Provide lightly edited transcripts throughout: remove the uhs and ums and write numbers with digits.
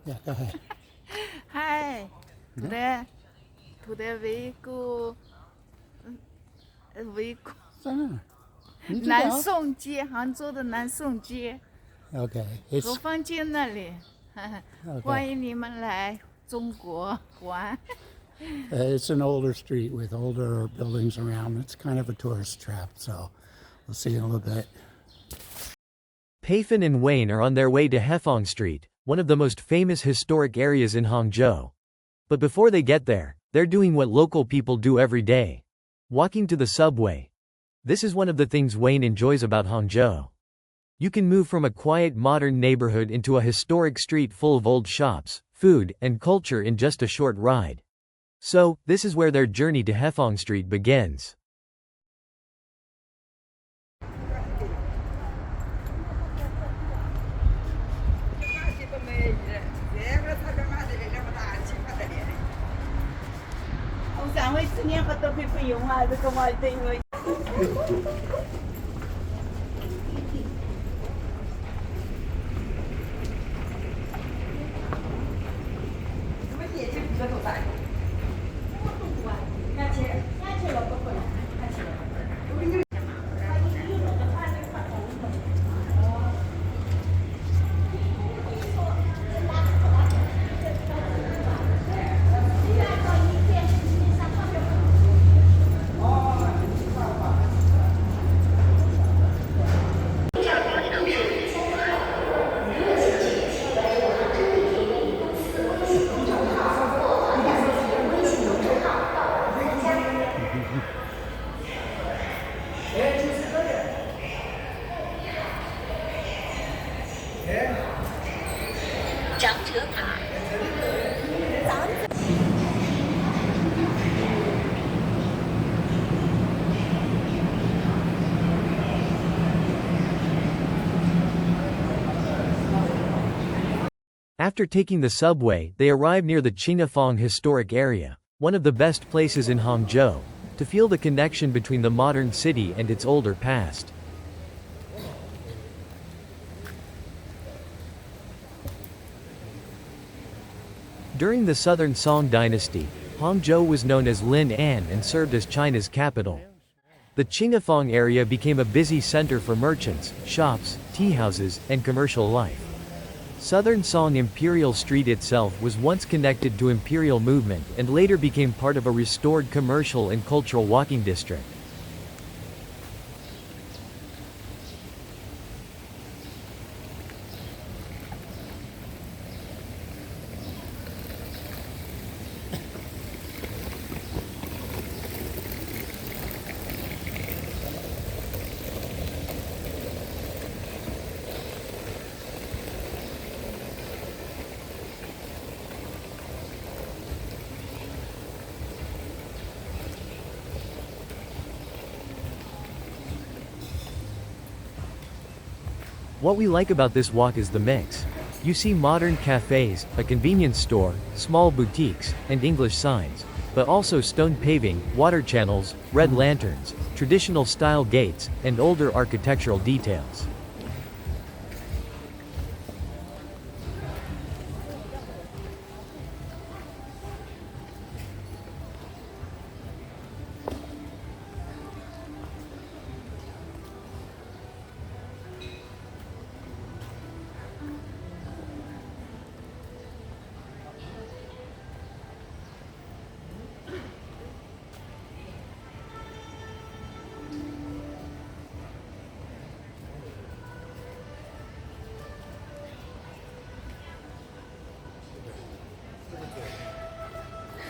Yeah, go ahead. Hi. Today, we go 南宋街，杭州的南宋街， Okay. 何方街那里，欢迎你们来中国玩。It's an older street with older buildings around. It's kind of a tourist trap, so we'll see in a little bit. Peifen and Wayne are on their way to Hefang Street, one of the most famous historic areas in Hangzhou. But before they get there, they're doing what local people do every day: walking to the subway. This is one of the things Wayne enjoys about Hangzhou. You can move from a quiet modern neighborhood into a historic street full of old shops, food, and culture in just a short ride. So, this is where their journey to Hefang Street begins. After taking the subway, they arrive near the Qinghefang historic area, one of the best places in Hangzhou, to feel the connection between the modern city and its older past. During the Southern Song dynasty, Hangzhou was known as Lin'an and served as China's capital. The Qinghefang area became a busy center for merchants, shops, tea houses, and commercial life. Southern Song Imperial Street itself was once connected to imperial movement and later became part of a restored commercial and cultural walking district. What we like about this walk is the mix. You see modern cafes, a convenience store, small boutiques, and English signs, but also stone paving, water channels, red lanterns, traditional style gates, and older architectural details.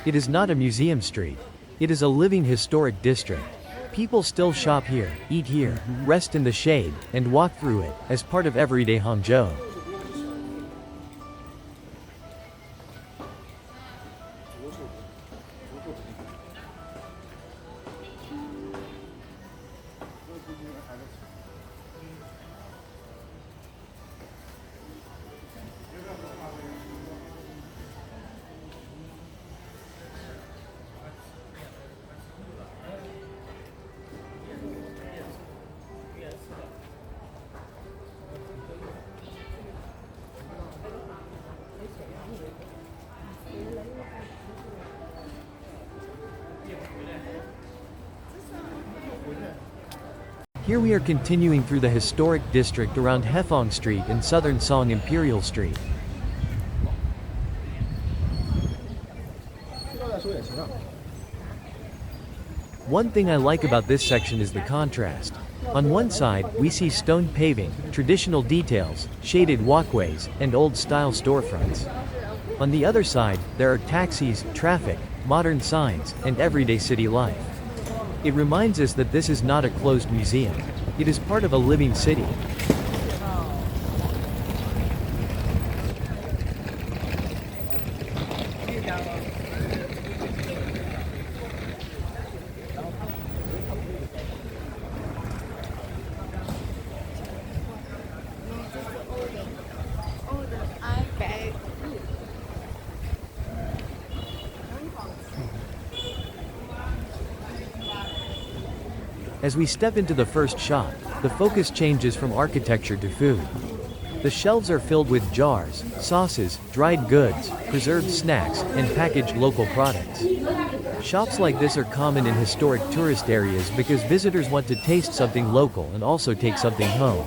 It is not a museum street. It is a living historic district. People still shop here, eat here, rest in the shade, and walk through it, as part of everyday Hangzhou. Here we are continuing through the historic district around Hefang Street and Southern Song Imperial Street. One thing I like about this section is the contrast. On one side, we see stone paving, traditional details, shaded walkways, and old-style storefronts. On the other side, there are taxis, traffic, modern signs, and everyday city life. It reminds us that this is not a closed museum. It is part of a living city. As we step into the first shop, the focus changes from architecture to food. The shelves are filled with jars, sauces, dried goods, preserved snacks, and packaged local products. Shops like this are common in historic tourist areas because visitors want to taste something local and also take something home.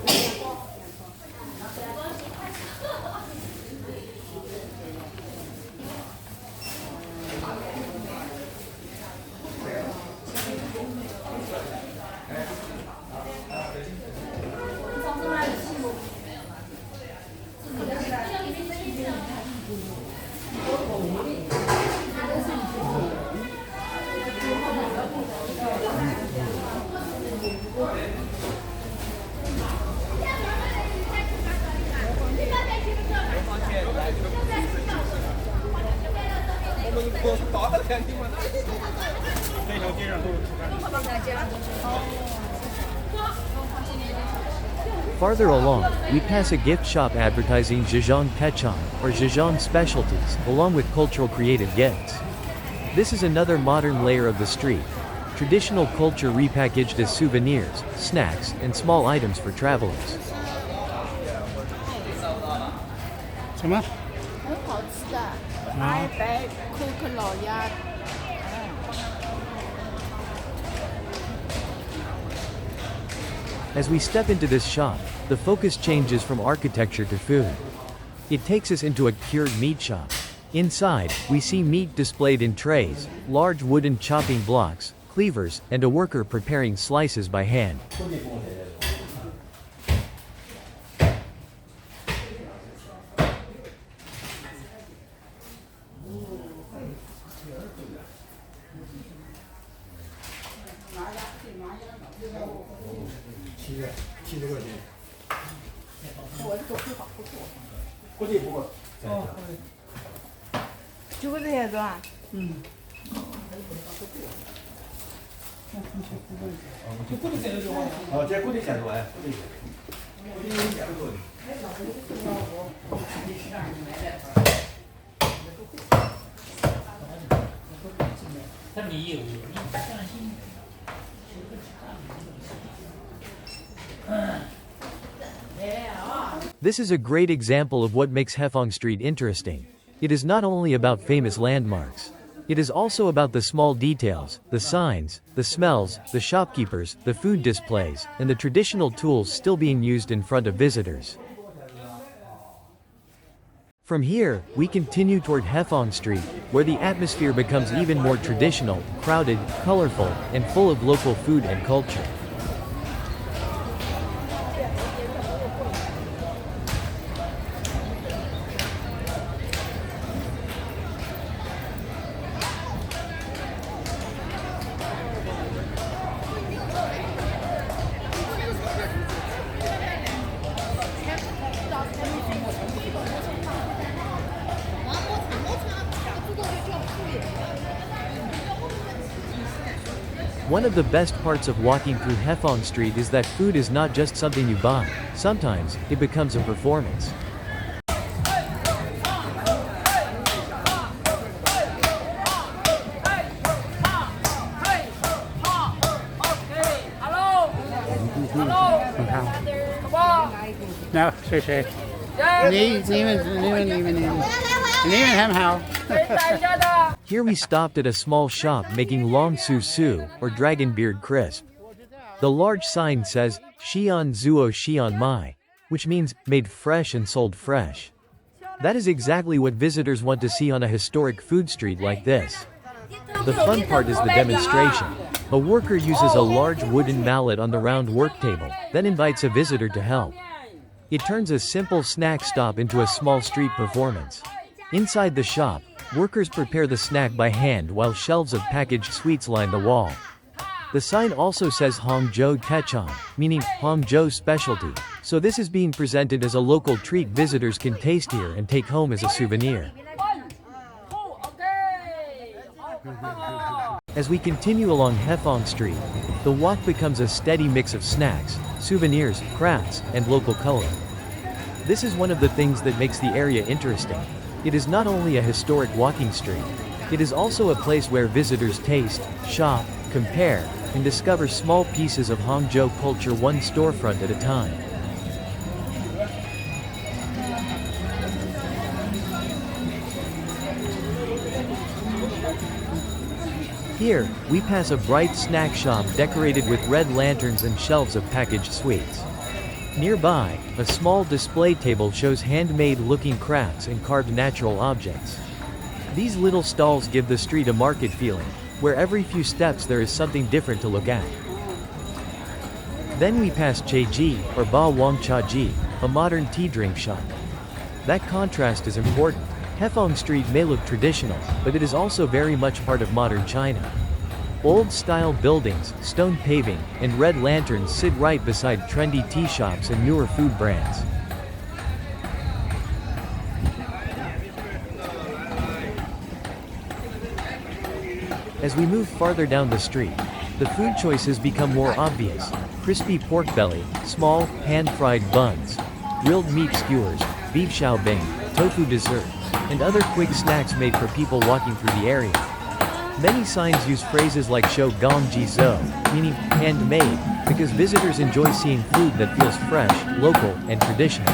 Farther along, we pass a gift shop advertising Zhejiang Pechan, or Zhejiang specialties, along with cultural creative gifts. This is another modern layer of the street. Traditional culture repackaged as souvenirs, snacks, and small items for travelers. 什么？很好吃的，白白扣克老鸭。 As we step into this shop, the focus changes from architecture to food. It takes us into a cured meat shop. Inside, we see meat displayed in trays, large wooden chopping blocks, cleavers, and a worker preparing slices by hand. This is a great example of what makes Hefang Street interesting. It is not only about famous landmarks. It is also about the small details, the signs, the smells, the shopkeepers, the food displays, and the traditional tools still being used in front of visitors. From here, we continue toward Hefang Street, where the atmosphere becomes even more traditional, crowded, colorful, and full of local food and culture. One of the best parts of walking through Hefang Street is that food is not just something you buy. Sometimes, it becomes a performance. No, 谢谢。你们很好。Here we stopped at a small shop making long su su, or dragon beard crisp. The large sign says, Xi'an Zuo Xi'an Mai, which means, made fresh and sold fresh. That is exactly what visitors want to see on a historic food street like this. The fun part is the demonstration. A worker uses a large wooden mallet on the round work table, then invites a visitor to help. It turns a simple snack stop into a small street performance. Inside the shop, workers prepare the snack by hand while shelves of packaged sweets line the wall. The sign also says Hangzhou Techon, meaning Hangzhou specialty, so this is being presented as a local treat visitors can taste here and take home as a souvenir. As we continue along Hefang Street, the walk becomes a steady mix of snacks, souvenirs, crafts, and local color. This is one of the things that makes the area interesting. It is not only a historic walking street, it is also a place where visitors taste, shop, compare, and discover small pieces of Hangzhou culture one storefront at a time. Here, we pass a bright snack shop decorated with red lanterns and shelves of packaged sweets. Nearby, a small display table shows handmade-looking crafts and carved natural objects. These little stalls give the street a market feeling, where every few steps there is something different to look at. Then we pass Cheji, or Ba Wang Cha Ji, a modern tea drink shop. That contrast is important. Hefang Street may look traditional, but it is also very much part of modern China. Old-style buildings, stone paving, and red lanterns sit right beside trendy tea shops and newer food brands. As we move farther down the street, the food choices become more obvious. Crispy pork belly, small, hand-fried buns, grilled meat skewers, beef xiaobing, tofu dessert, and other quick snacks made for people walking through the area. Many signs use phrases like "shou gong ji zhou," meaning handmade, because visitors enjoy seeing food that feels fresh, local, and traditional.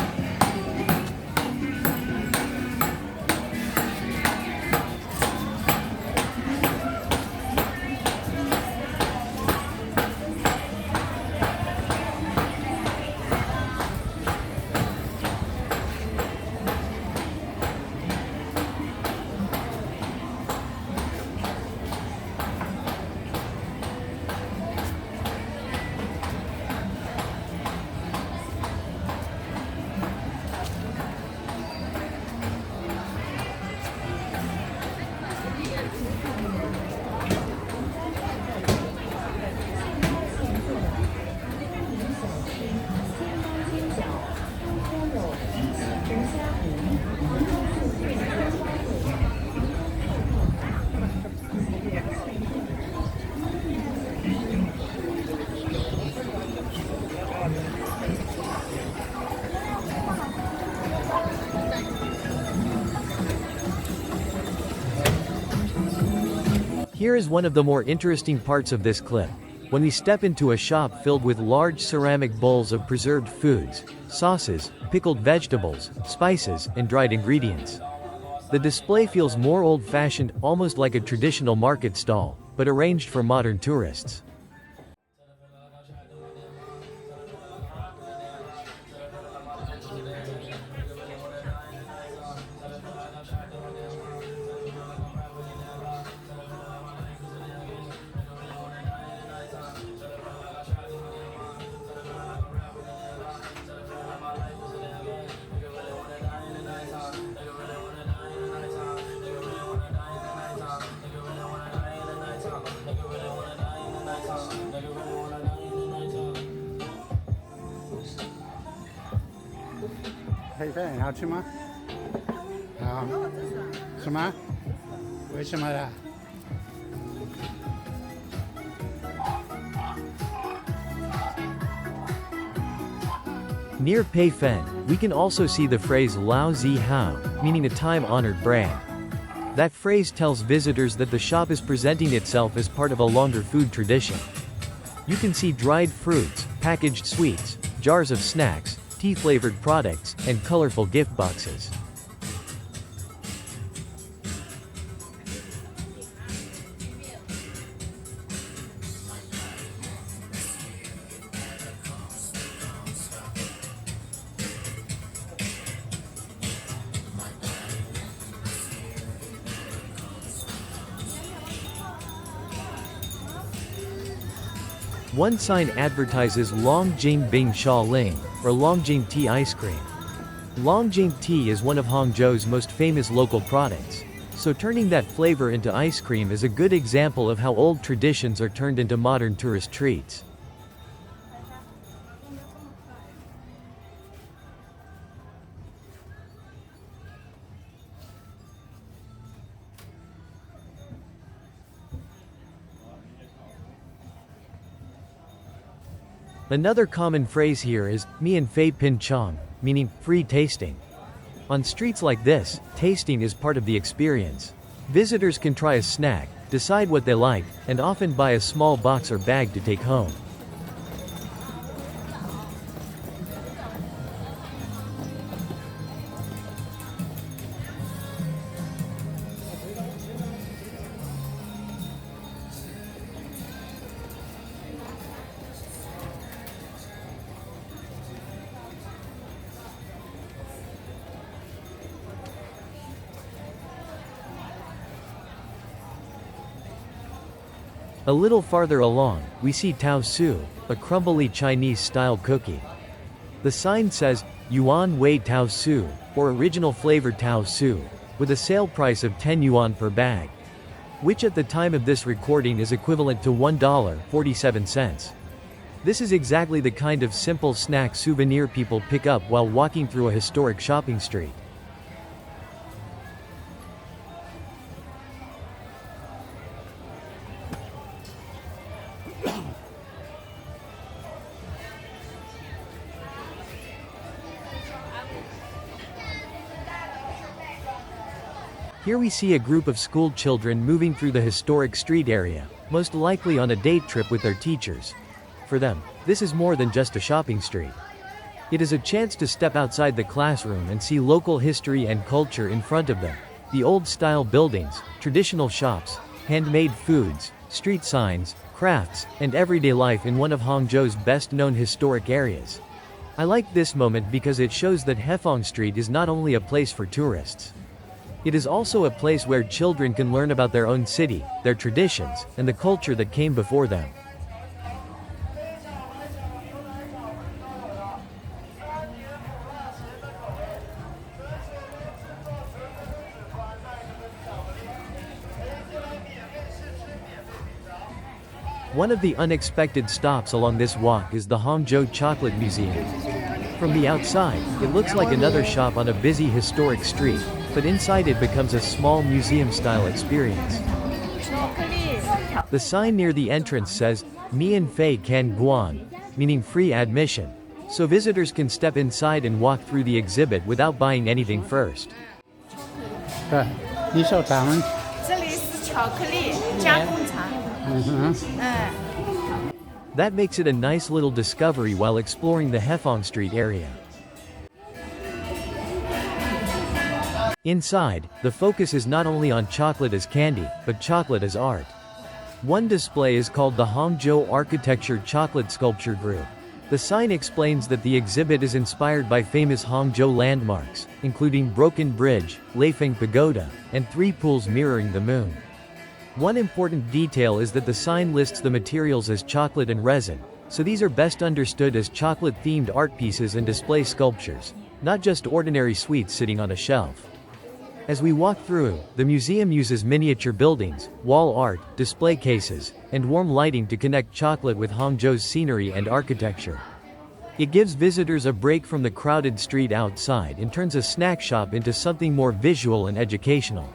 Here is one of the more interesting parts of this clip. When we step into a shop filled with large ceramic bowls of preserved foods, sauces, pickled vegetables, spices, and dried ingredients. The display feels more old-fashioned, almost like a traditional market stall, but arranged for modern tourists. Peifen， 好吃吗？好。什么？为什么呀？ Near Peifen, we can also see the phrase Lao Zi Hao, meaning a time-honored brand. That phrase tells visitors that the shop is presenting itself as part of a longer food tradition. You can see dried fruits, packaged sweets, jars of snacks, tea-flavored products, and colorful gift boxes. One sign advertises Longjing Bing Sha Ling, or Longjing tea ice cream. Longjing tea is one of Hangzhou's most famous local products. So turning that flavor into ice cream is a good example of how old traditions are turned into modern tourist treats. Another common phrase here is, "mian fei pin chong," meaning, free tasting. On streets like this, tasting is part of the experience. Visitors can try a snack, decide what they like, and often buy a small box or bag to take home. A little farther along, we see taosu, a crumbly Chinese-style cookie. The sign says, Yuan Wei Taosu, or original flavored taosu, with a sale price of 10 yuan per bag, which at the time of this recording is equivalent to $1.47. This is exactly the kind of simple snack souvenir people pick up while walking through a historic shopping street. Here we see a group of school children moving through the historic street area, most likely on a date trip with their teachers. For them, this is more than just a shopping street. It is a chance to step outside the classroom and see local history and culture in front of them. The old-style buildings, traditional shops, handmade foods, street signs, crafts, and everyday life in one of Hangzhou's best-known historic areas. I like this moment because it shows that Hefang Street is not only a place for tourists. It is also a place where children can learn about their own city, their traditions, and the culture that came before them. One of the unexpected stops along this walk is the Hangzhou Chocolate Museum. From the outside, it looks like another shop on a busy historic street, but inside it becomes a small museum-style experience. The sign near the entrance says, Mian Fei Can Guan, meaning free admission, so visitors can step inside and walk through the exhibit without buying anything first. 你手糖，这里是巧克力加工厂。That makes it a nice little discovery while exploring the Hefang Street area. Inside, the focus is not only on chocolate as candy, but chocolate as art. One display is called the Hangzhou Architecture Chocolate Sculpture Group. The sign explains that the exhibit is inspired by famous Hangzhou landmarks, including Broken Bridge, Leifeng Pagoda, and three pools mirroring the moon. One important detail is that the sign lists the materials as chocolate and resin, so these are best understood as chocolate-themed art pieces and display sculptures, not just ordinary sweets sitting on a shelf. As we walk through, the museum uses miniature buildings, wall art, display cases, and warm lighting to connect chocolate with Hangzhou's scenery and architecture. It gives visitors a break from the crowded street outside and turns a snack shop into something more visual and educational.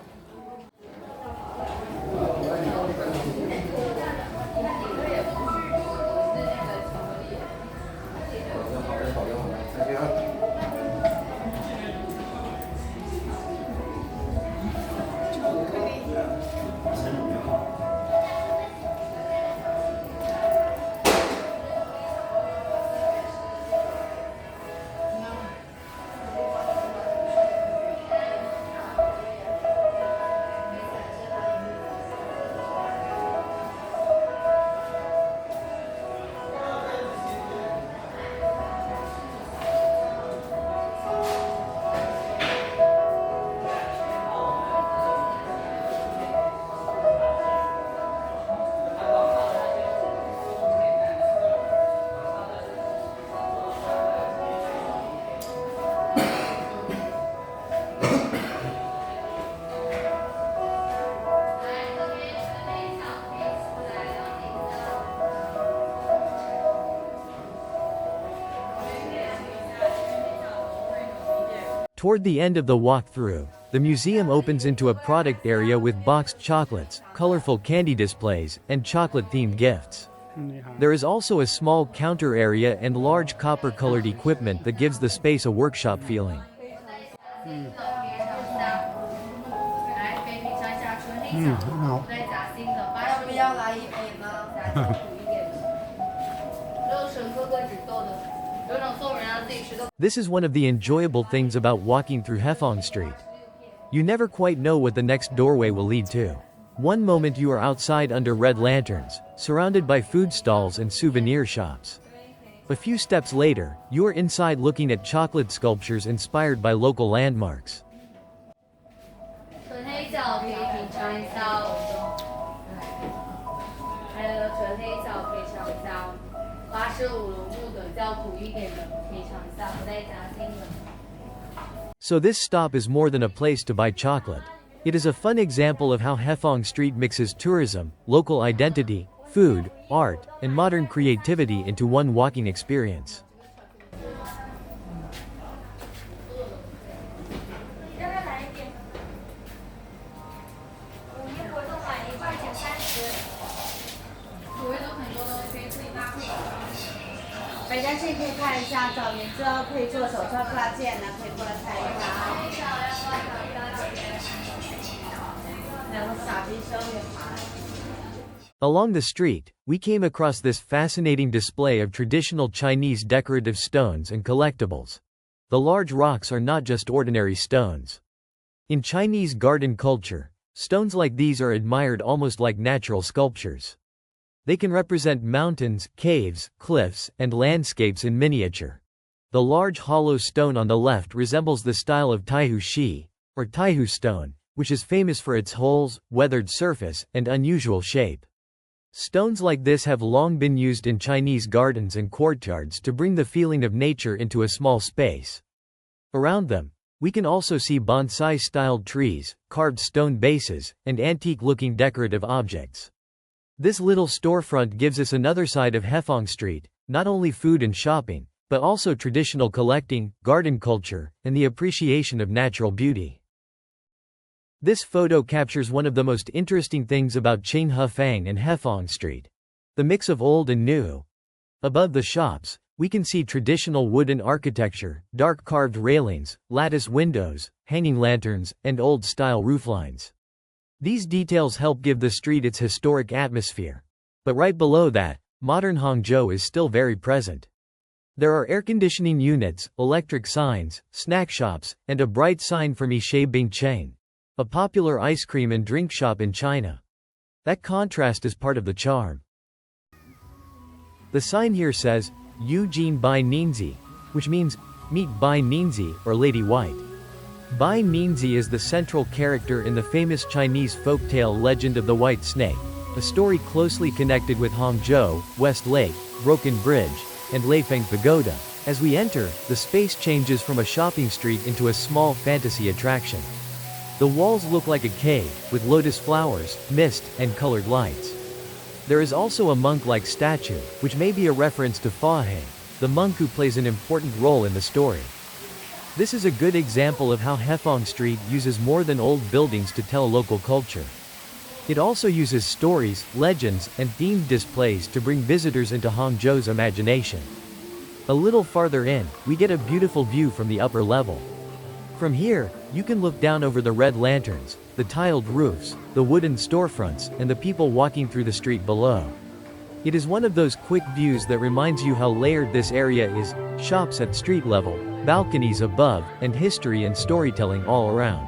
Toward the end of the walkthrough, the museum opens into a product area with boxed chocolates, colorful candy displays, and chocolate-themed gifts. There is also a small counter area and large copper-colored equipment that gives the space a workshop feeling. This is one of the enjoyable things about walking through Hefang Street. You never quite know what the next doorway will lead to. One moment you are outside under red lanterns, surrounded by food stalls and souvenir shops. A few steps later, you are inside looking at chocolate sculptures inspired by local landmarks. So this stop is more than a place to buy chocolate. It is a fun example of how Hefang Street mixes tourism, local identity, food, art, and modern creativity into one walking experience. Along the street, we came across this fascinating display of traditional Chinese decorative stones and collectibles. The large rocks are not just ordinary stones. In Chinese garden culture, stones like these are admired almost like natural sculptures. They can represent mountains, caves, cliffs, and landscapes in miniature. The large hollow stone on the left resembles the style of Taihu Shi, or Taihu stone, which is famous for its holes, weathered surface, and unusual shape. Stones like this have long been used in Chinese gardens and courtyards to bring the feeling of nature into a small space. Around them, we can also see bonsai-styled trees, carved stone bases, and antique-looking decorative objects. This little storefront gives us another side of Hefang Street, not only food and shopping, but also traditional collecting, garden culture, and the appreciation of natural beauty. This photo captures one of the most interesting things about Qinghefang and Hefang Street: the mix of old and new. Above the shops, we can see traditional wooden architecture, dark carved railings, lattice windows, hanging lanterns, and old-style rooflines. These details help give the street its historic atmosphere. But right below that, modern Hangzhou is still very present. There are air conditioning units, electric signs, snack shops, and a bright sign from Yishe, a popular ice cream and drink shop in China. That contrast is part of the charm. The sign here says, Eugene Bai Ninzi, which means, meet Bai Ninzi, or Lady White. Bai Ninzi is the central character in the famous Chinese folktale Legend of the White Snake, a story closely connected with Hangzhou, West Lake, Broken Bridge, and Leifeng Pagoda. As we enter, the space changes from a shopping street into a small fantasy attraction. The walls look like a cave, with lotus flowers, mist, and colored lights. There is also a monk-like statue, which may be a reference to Fa He, the monk who plays an important role in the story. This is a good example of how Hefang Street uses more than old buildings to tell local culture. It also uses stories, legends, and themed displays to bring visitors into Hangzhou's imagination. A little farther in, we get a beautiful view from the upper level. From here, you can look down over the red lanterns, the tiled roofs, the wooden storefronts, and the people walking through the street below. It is one of those quick views that reminds you how layered this area is: shops at street level, balconies above, and history and storytelling all around.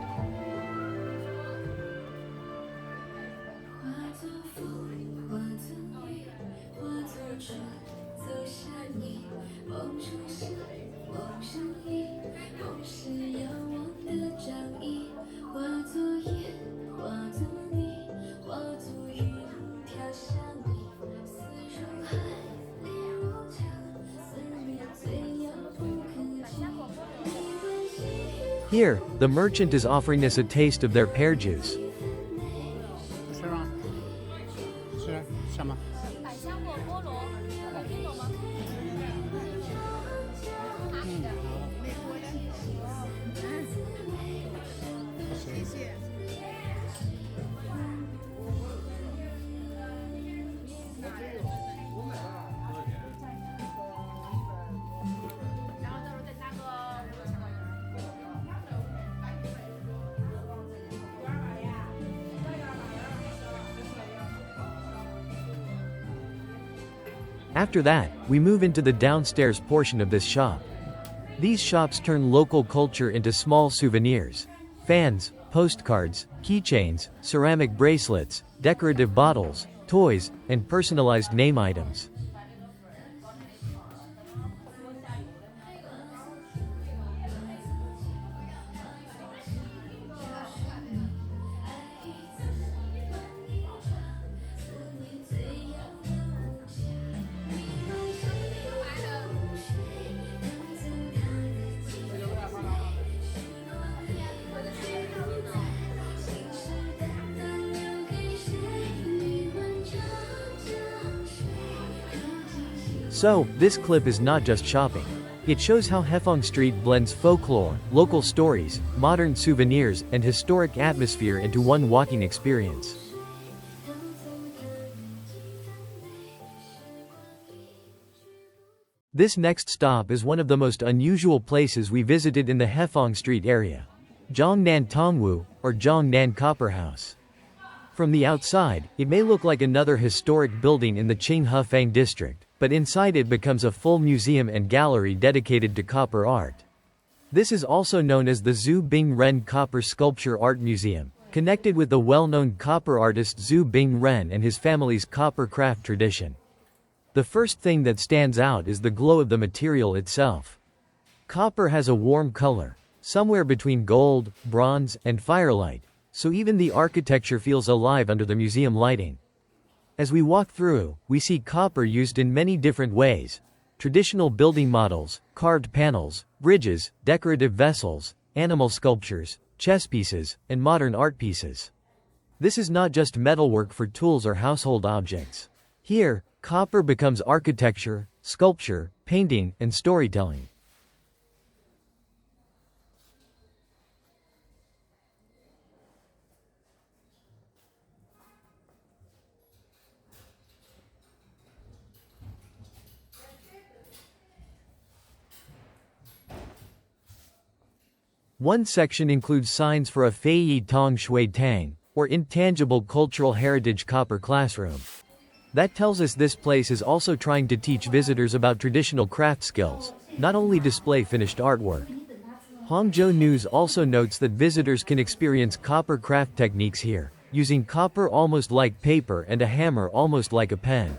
Here, the merchant is offering us a taste of their pear juice. After that, we move into the downstairs portion of this shop. These shops turn local culture into small souvenirs. Fans, postcards, keychains, ceramic bracelets, decorative bottles, toys, and personalized name items. So, this clip is not just shopping. It shows how Hefang Street blends folklore, local stories, modern souvenirs, and historic atmosphere into one walking experience. This next stop is one of the most unusual places we visited in the Hefang Street area. Jiangnan Tongwu, or Jiangnan Copper House. From the outside, it may look like another historic building in the Qinghefang district, but inside it becomes a full museum and gallery dedicated to copper art. This is also known as the Zhu Bingren Copper Sculpture Art Museum, connected with the well-known copper artist Zhu Bingren and his family's copper craft tradition. The first thing that stands out is the glow of the material itself. Copper has a warm color, somewhere between gold, bronze, and firelight, so even the architecture feels alive under the museum lighting. As we walk through, we see copper used in many different ways: traditional building models, carved panels, bridges, decorative vessels, animal sculptures, chess pieces, and modern art pieces. This is not just metalwork for tools or household objects. Here, copper becomes architecture, sculpture, painting, and storytelling. One section includes signs for a Fei Tong Shui Tang, or intangible cultural heritage copper classroom. That tells us this place is also trying to teach visitors about traditional craft skills, not only display finished artwork. Hangzhou News also notes that visitors can experience copper craft techniques here, using copper almost like paper and a hammer almost like a pen.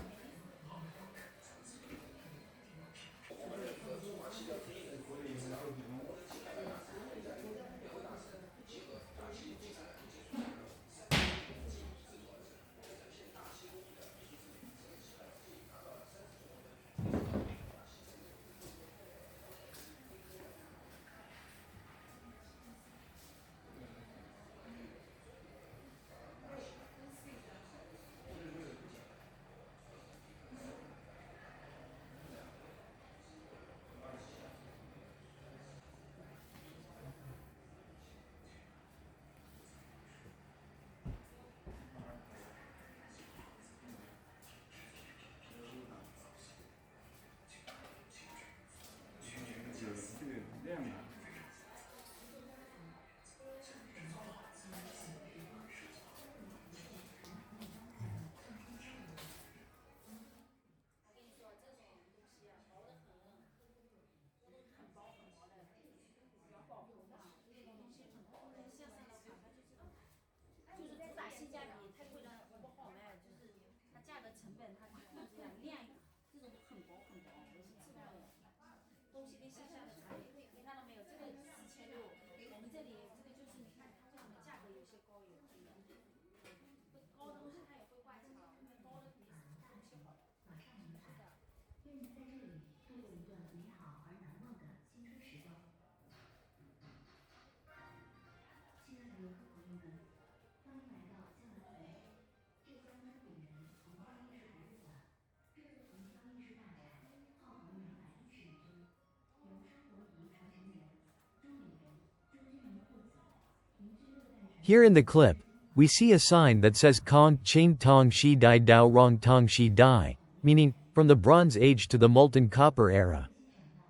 Here in the clip, we see a sign that says Kong Qing Tong Shi Dai Dao Rong Tong Shi Dai, meaning, from the Bronze Age to the molten copper era.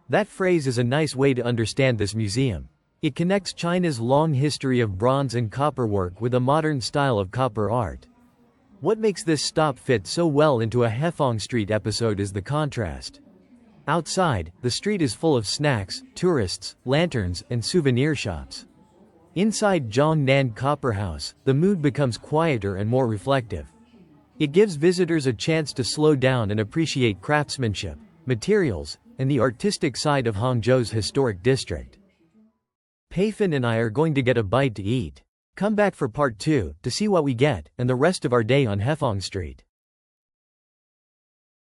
That phrase is a nice way to understand this museum. It connects China's long history of bronze and copper work with a modern style of copper art. What makes this stop fit so well into a Hefang Street episode is the contrast. Outside, the street is full of snacks, tourists, lanterns, and souvenir shops. Inside Jiangnan Copper House, the mood becomes quieter and more reflective. It gives visitors a chance to slow down and appreciate craftsmanship, materials, and the artistic side of Hangzhou's historic district. Peifen and I are going to get a bite to eat. Come back for part 2 to see what we get and the rest of our day on Hefang Street.